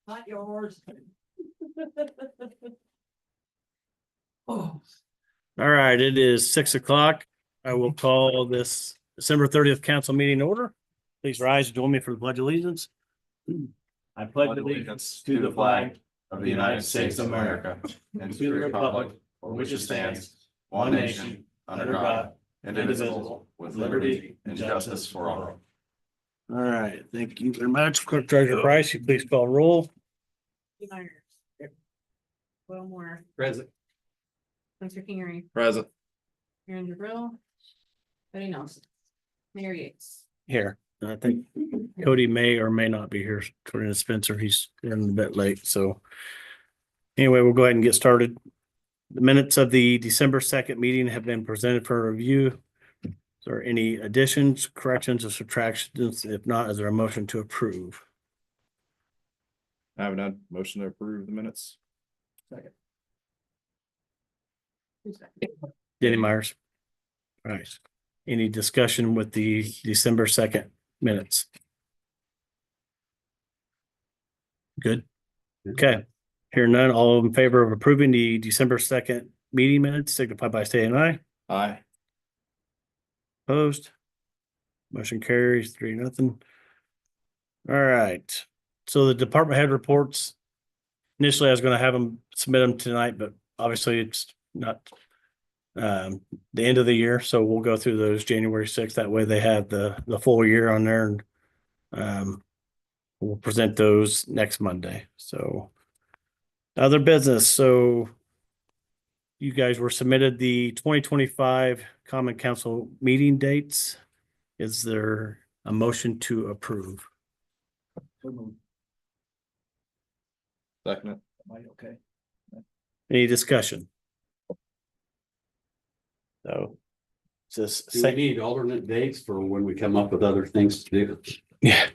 Not yours. Oh. All right, it is 6 o'clock. I will call this December 30th council meeting in order. Please rise and join me for the pledge of allegiance. I pledge allegiance to the flag of the United States of America and to the republic for which it stands, one nation, under God, indivisible, with liberty and justice for all. All right, thank you very much. Clerk Treasurer Price, you please call roll. Will Moore, Present. Spencer Kingery, Present. Aaron DeBrill, Betty Nelson, Mayor Yates. Here, I think Cody may or may not be here. According to Spencer, he's running a bit late, so. Anyway, we'll go ahead and get started. The minutes of the December 2nd meeting have been presented for review. Is there any additions, corrections, or subtractions? If not, is there a motion to approve? I have none. Motion to approve the minutes. Second. Who's that? Danny Myers. All right. Any discussion with the December 2nd minutes? Good. Okay. Hearing none, all in favor of approving the December 2nd meeting minutes, signify by saying aye. Aye. Opposed? Motion carries 3-0. All right. So the department head reports. Initially, I was going to have them submit them tonight, but obviously it's not the end of the year. So we'll go through those January 6th. That way they have the full year on there, and we'll present those next Monday. So other business. So you guys were submitted the 2025 Common Council meeting dates. Is there a motion to approve? Second. Okay. Any discussion? So just Do we need alternate dates for when we come up with other things to do? yeah.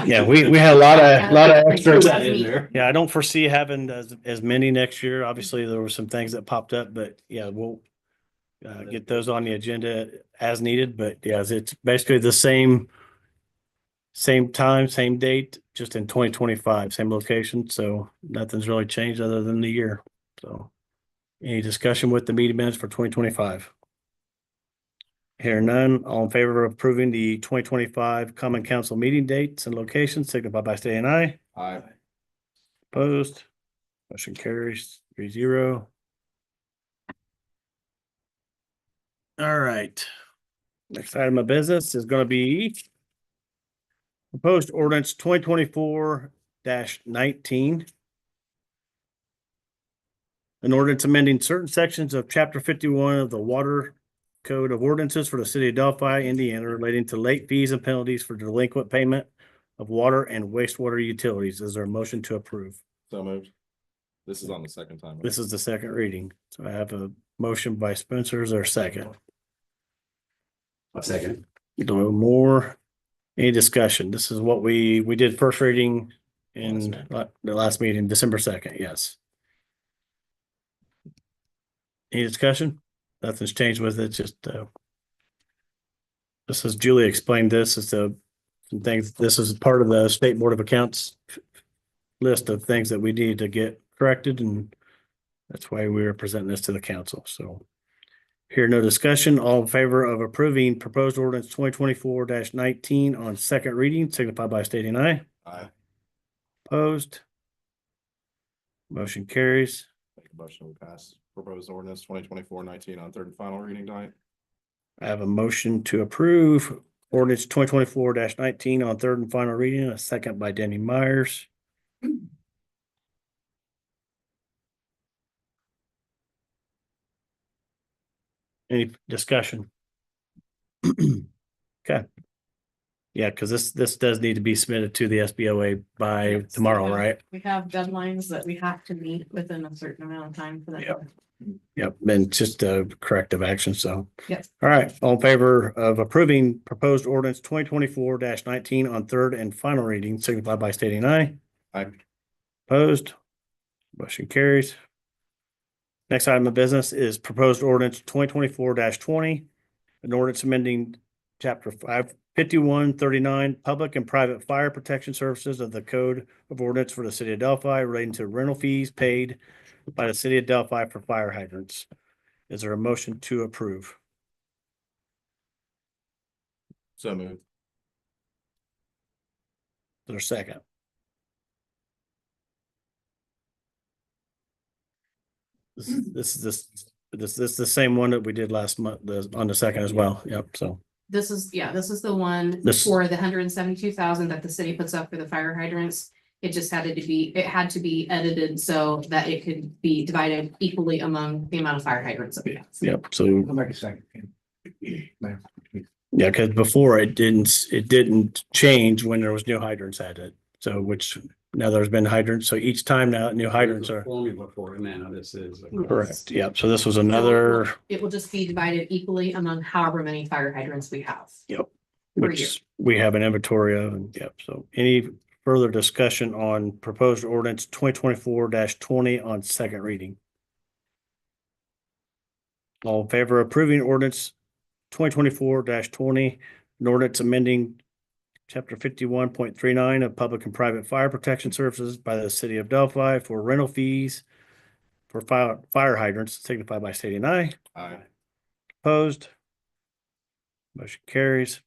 Yeah, we had a lot of extras in there. Yeah, I don't foresee having as many next year. Obviously, there were some things that popped up, but yeah, we'll get those on the agenda as needed. But yeah, it's basically the same time, same date, just in 2025, same location. So nothing's really changed other than the year. So any discussion with the meeting minutes for 2025? Hear none, all in favor of approving the 2025 Common Council meeting dates and locations, signify by saying aye. Aye. Opposed? Motion carries 3-0. All right. Next item of business is going to be proposed ordinance 2024-19. An ordinance amending certain sections of Chapter 51 of the Water Code of Ordinances for the City of Delphi, Indiana, relating to late fees and penalties for delinquent payment of water and wastewater utilities. Is there a motion to approve? So moved. This is on the second time. This is the second reading. So I have a motion by Spencer. Is there a second? A second. A little more. Any discussion? This is what we did first reading in the last meeting, December 2nd. Yes. Any discussion? Nothing's changed with it. Just this is Julie explained this. It's some things. This is part of the State Board of Accounts list of things that we need to get corrected, and that's why we are presenting this to the council. So here, no discussion. All in favor of approving proposed ordinance 2024-19 on second reading, signify by stating aye. Aye. Opposed? Motion carries. Make a motion to pass proposed ordinance 2024-19 on third and final reading tonight. I have a motion to approve ordinance 2024-19 on third and final reading, a second by Danny Myers. Any discussion? Okay. Yeah, because this does need to be submitted to the SBOA by Yes, tomorrow, yeah. right? We have deadlines that we have to meet within a certain amount of time for that. Yep. Yep, and just a corrective action, so. Yes. All right, all in favor of approving proposed ordinance 2024-19 on third and final reading, signify by stating aye. Aye. Opposed? Motion carries. Next item of business is proposed ordinance 2024-20, an ordinance amending chapter 5139, public and private fire protection services of the Code of Ordinance for the city of Delphi relating to rental fees paid by the city of Delphi for fire hydrants. Is there a motion to approve? So moved. Is there a second? This is the same one that we did last month, on the second as well. Yep, so. This is the one This- for the 172,000 that the city puts up for the fire hydrants. It just had to be edited so that it could be divided equally among the amount of fire hydrants that we have. Yep, so, I'll make a second. yeah, because before it didn't change when there was new hydrants added. So which now there's been hydrants, so each time now new hydrants There's a are Formula for it now, this is. correct. Yep, so this was another, It will just be divided equally among however many fire hydrants we have. yep, Per which we have an inventory of, and yep, so any further discussion on proposed ordinance 2024-20 on second reading? All in favor of approving ordinance 2024-20, an ordinance amending chapter 51.39 of public and private fire protection services by the city of Delphi for rental fees for fire hydrants signified by stating aye. Aye. Opposed? Motion carries.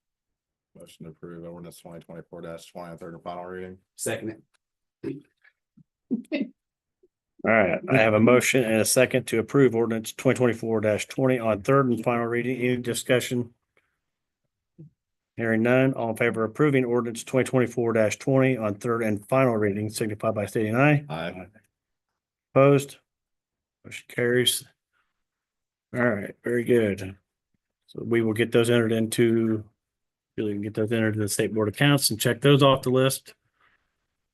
Motion to approve ordinance 2024-20 on third and final reading. Second. All right, I have a motion and a second to approve ordinance 2024-20 on third and final reading. Any discussion? Hearing none, all in favor of approving ordinance 2024-20 on third and final reading, signify by stating aye. Aye. Opposed? Motion carries. All right, very good. So we will get those entered into, really get those entered to the state board accounts and check those off the list.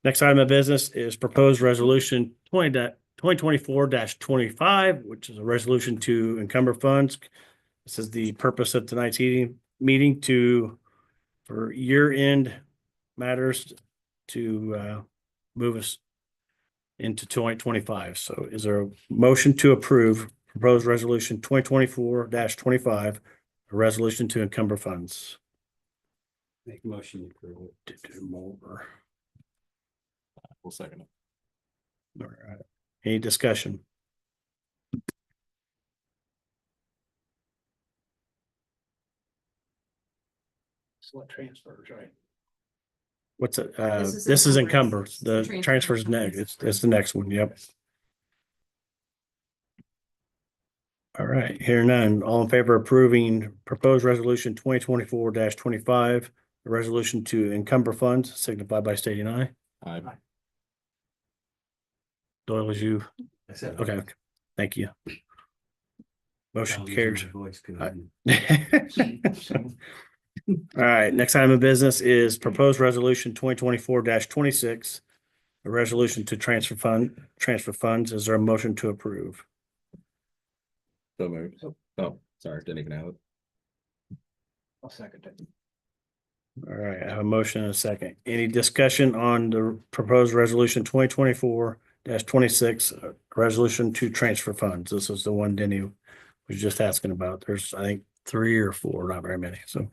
Next item of business is proposed resolution 2024-25, which is a resolution to encumber funds. This is the purpose of tonight's meeting for year-end matters to move us into 2025. So is there a motion to approve proposed resolution 2024-25, a resolution to encumber funds? Make a motion to approve it. To do more. We'll second it. All right. Any discussion? What transfers, right? What's it? This is This is encumber. encumber. The The transfer is transfer. next. It's the next one. Yep. All right, here none. All in favor of approving proposed resolution 2024-25, a resolution to encumber funds, signify by stating aye. Aye. Doyle, was you? I said. Okay, thank you. Motion carries. Voice, 'cause All right, next item of business is proposed resolution 2024-26, a resolution to transfer funds. Is there a motion to approve? So moved. Oh, sorry, didn't even have it. I'll second it. All right, I have a motion and a second. Any discussion on the proposed resolution 2024-26, resolution to transfer funds? This is the one Denny was just asking about. There's, I think, 3 or 4, not very many, so.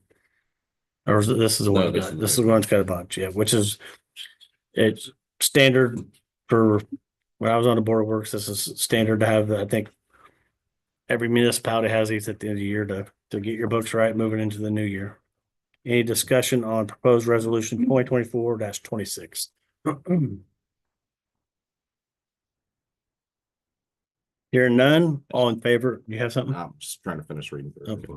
Or is this is the No, one, this is this is the- the one that's got a bunch, yeah, which is, it's standard for, when I was on the board of works, this is standard to have, I think, every municipality has these at the end of the year to get your books right, moving into the new year. Any discussion on proposed resolution 2024-26? Hearing none, all in favor? You have something? I'm just trying to finish reading through. Okay.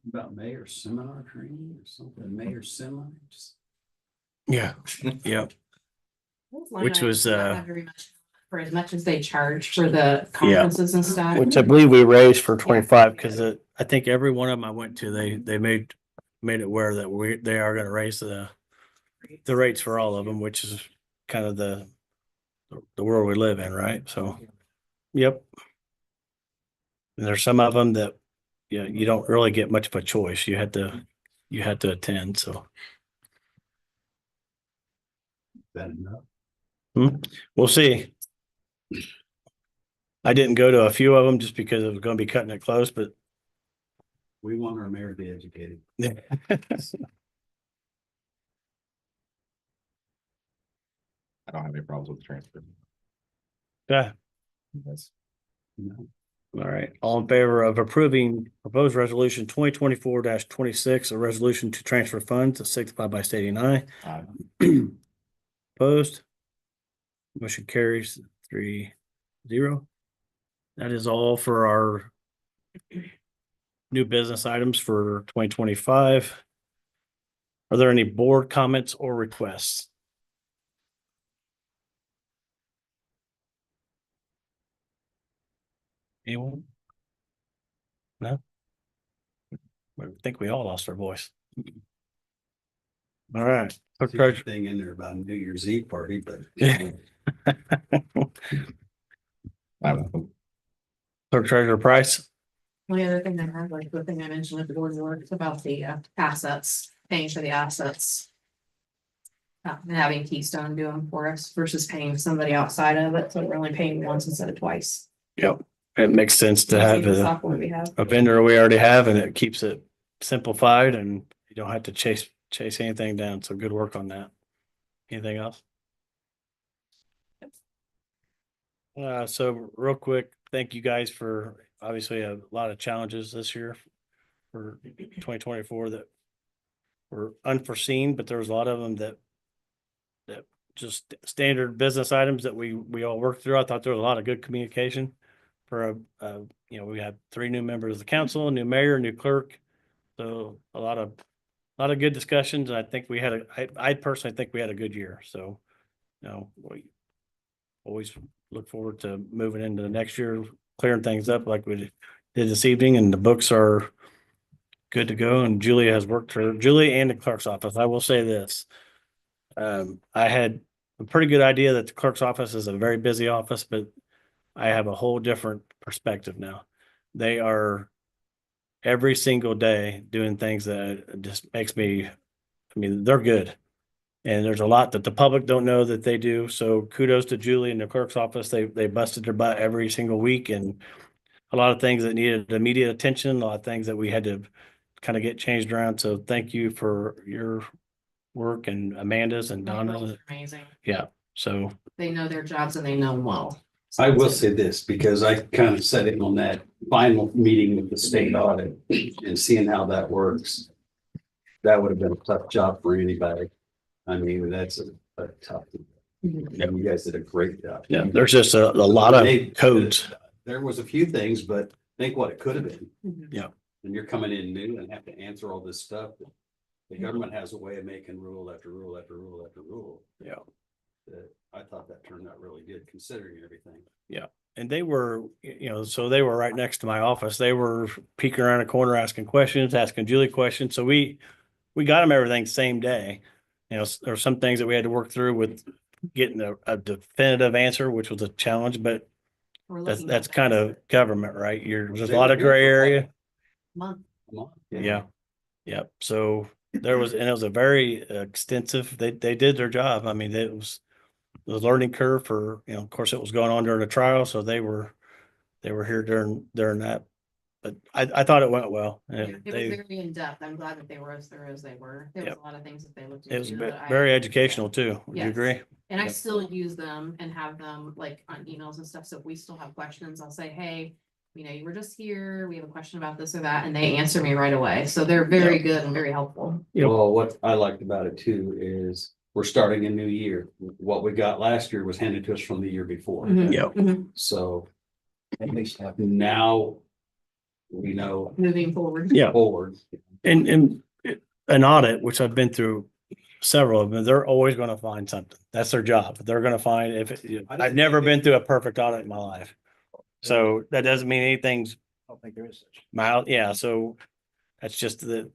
About mayor seminar training or something, mayor seminar. Yeah, yeah. Those line Which items was, do not have very much for as much as they charge for the conferences and stuff. Which I believe we raised for 25, because I think every one of them I went to, they made it aware that they are gonna raise the rates for all of them, which is kind of the world we live in, right? So, Yep. And there's some of them that, you don't really get much of a choice. You had to attend, so. That enough? We'll see. I didn't go to a few of them just because it was gonna be cutting it close, but We want our mayor to be educated. I don't have any problems with the transfer. yeah, Yes. You know? all right. All in favor of approving proposed resolution 2024-26, a resolution to transfer funds, signify by stating aye. Opposed? Motion carries 3-0. That is all for our new business items for 2025. Are there any board comments or requests? Anyone? No? I think we all lost our voice. All right. Clerk See treasurer. thing in there about New Year's Eve party, but. Clerk treasurer Price. The other thing I had, like the thing I mentioned at the board work about the assets, paying for the assets. And having Keystone do them for us versus paying somebody outside of it, so we're only paying once instead of twice. Yep. It makes sense to have The a software we have. vendor we already have, and it keeps it simplified and you don't have to chase anything down. So good work on that. Anything else? So real quick, thank you guys for obviously a lot of challenges this year for 2024 that were unforeseen, but there was a lot of them that just standard business items that we all worked through. I thought there was a lot of good communication for we had 3 new members of the council, a new mayor, a new clerk. So a lot of good discussions. I think we had I personally think we had a good year. So, we always look forward to moving into the next year, clearing things up like we did this evening, and the books are good to go. And Julie and the clerk's office. I will say this. I had a pretty good idea that the clerk's office is a very busy office, but I have a whole different perspective now. They are every single day doing things that just makes me, they're good. And there's a lot that the public don't know that they do. So kudos to Julie and the clerk's office. They busted their butt every single week, and a lot of things that needed immediate attention, a lot of things that we had to kind of get changed around. So thank you for your work, and Amanda's and Donna's. Amazing. Yeah. So They know their jobs and they know them well. I will say this, because I kind of sat in on that final meeting with the state audit and seeing how that works. That would have been a tough job for anybody. I mean, that's a tough. And you guys did a great job. yeah, there's just a lot of codes. There was a few things, but think what it could have been. Mhm. And you're coming in new and have to answer all this stuff. The government has a way of making rule after rule after rule after rule. Yeah. That I thought that turned out really good considering everything. And they were, so they were right next to my office. They were peeking around a corner, asking questions, asking Julie questions. So we got them everything same day. There were some things that we had to work through with getting a definitive answer, which was a challenge, but We're that's looking at kind that of government, right? There's They a lot were of good gray for area. month. Come on. Yeah. Yep. So and it was a very extensive, they did their job. I mean, it was the learning curve for, of course it was going on during the trial. So they were here during that, but I thought it went well. It was very in depth. I'm glad that they were as thorough as they were. There was Yep. a lot of things that they looked It was into. that I- very educational too. Would you Yes. agree? And I Yep. still use them and have them like on emails and stuff. So if we still have questions, I'll say, hey, you were just here. We have a question about this or that. And they answer me right away. So they're very good and very helpful. Yep. Well, what I liked about it too is we're starting a new year. What we got last year was handed to us from the year before. Mhm. Yep. Mhm. So at least now we know Moving forward. Yeah. forward. And an audit, which I've been through several of them, they're always going to find something. That's their job. They're going to find I've never been through a perfect audit in my life. So that doesn't mean anything's I don't think there is such. mild. Yeah. So that's just that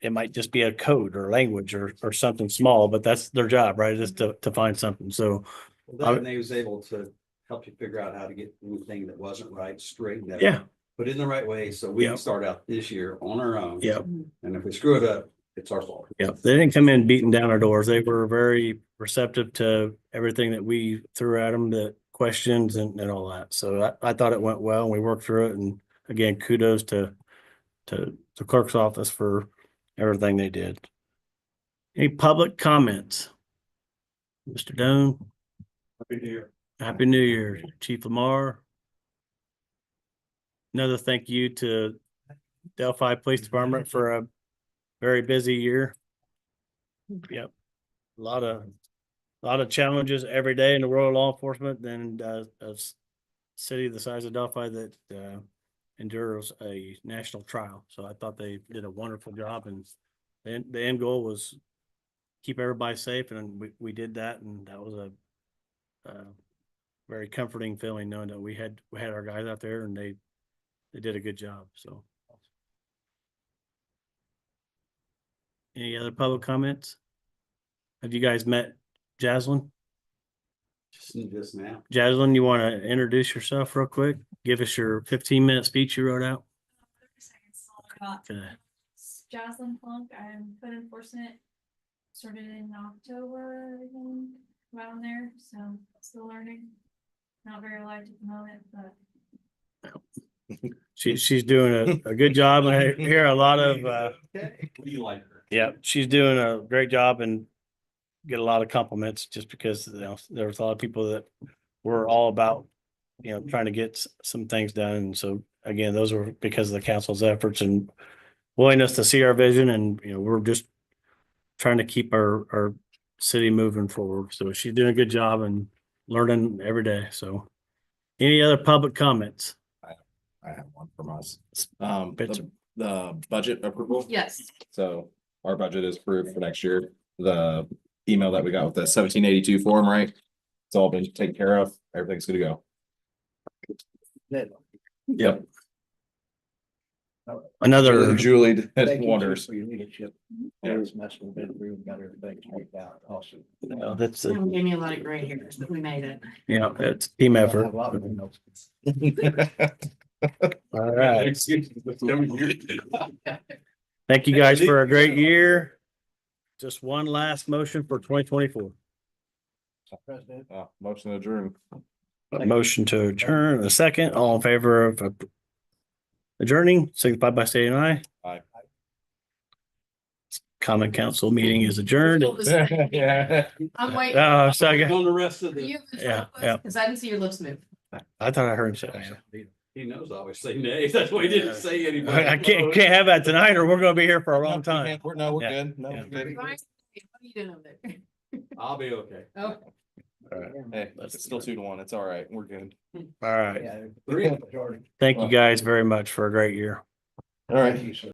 it might just be a code or language or something small, but that's their job, right? Is to find something. So Then they was able to help you figure out how to get anything that wasn't right straightened out. Yeah, Put it in the right way so we can Yep. start out this year on our own. yeah, And if we screw it up, it's our fault. yeah. They didn't come in beating down our doors. They were very receptive to everything that we threw at them, the questions and all that. So I thought it went well and we worked through it. And again, kudos to the clerk's office for everything they did. Any public comments? Mr. Doan, Happy New Year. Happy New Year, Chief Lamar. Another thank you to Delphi Police Department for a very busy year. Yep. A lot of challenges every day in the world of law enforcement and a city the size of Delphi that endures a national trial. So I thought they did a wonderful job, and the end goal was keep everybody safe, and we did that, and that was a very comforting feeling knowing that we had our guys out there and they did a good job. So any other public comments? Have you guys met Jaslyn? Just now. Jaslyn, you want to introduce yourself real quick? Give us your 15-minute speech you wrote out. 30 seconds. All I got. Okay. Jocelyn Plunk, I'm code enforcement. Started in October, I think, around there, so still learning. Not very light at the moment, but She's doing a good job. I hear a lot of Okay. What do you like her? yeah, she's doing a great job and get a lot of compliments just because there was a lot of people that were all about trying to get some things done. And so again, those were because of the council's efforts and willingness to see our vision, and we're just trying to keep our city moving forward. So she's doing a good job and learning every day. So any other public comments? I have one from us. Bits The budget approval. Yes. So our budget is approved for next year. The email that we got with the 1782 form, right? It's all been taken care of. Everything's good to go. Yep. Another Julie did Thank you, wonders. Chief, for your leadership. Yeah. This mess we've been through, got everything straightened out. Awesome. that's Gave me a lot of gray hairs, but we made it. it's team I effort. have a lot of notes. All right. Thank you guys for a great year. Just one last motion for 2024. President. Motion adjourned. A motion to adjourn, a second, all in favor of adjourning, signify by saying aye. Aye. Common council meeting is adjourned. Yeah. I'm waiting. Oh, so I got, On the rest of for you, the, yeah, yeah. because I didn't see your lips move. I thought I heard him say aye. he knows I always say nay. That's why he didn't say anything. I can't have that tonight or we're gonna be here for a long No, time. we're Yeah. good. No, Yeah. we're good. What are you doing over there? I'll be okay. Oh, Hey, it's still 2-1. It's all right. We're good. All right. Yeah. Majority. Thank you guys very much for a great year. All right. Thank you, sir.